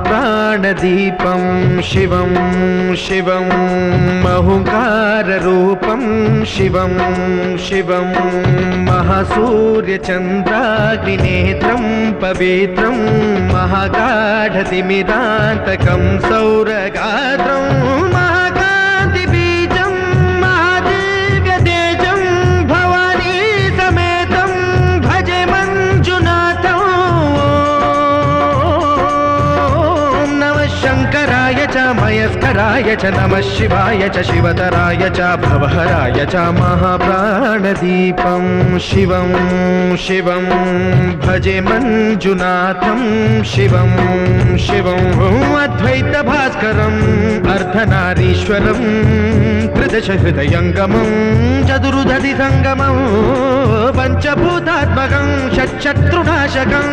महाप्राणदीपं शिवं शिवं महुकाररूपं शिवं शिवं महासूर्यचन्द्राग्निनेत्रं पवित्रं महागाढतिमिरान्तकं सौरगात्रं महाकान्तिबीजं महादिव्यतेजं भवानी समेतं भजे मञ्जुनाथं। शङ्कराय च मयस्कराय च नमः शिवाय च शिवतराय च भवहराय च महाप्राणदीपं शिवं शिवं भजे मञ्जुनाथं शिवं शिवं अद्वैतभास्करम् अर्धनारीश्वरं त्रिदशहृदयङ्गमं चतुर्दधिसङ्गमं पञ्चभूतात्मकं षट्शत्रुनाशकं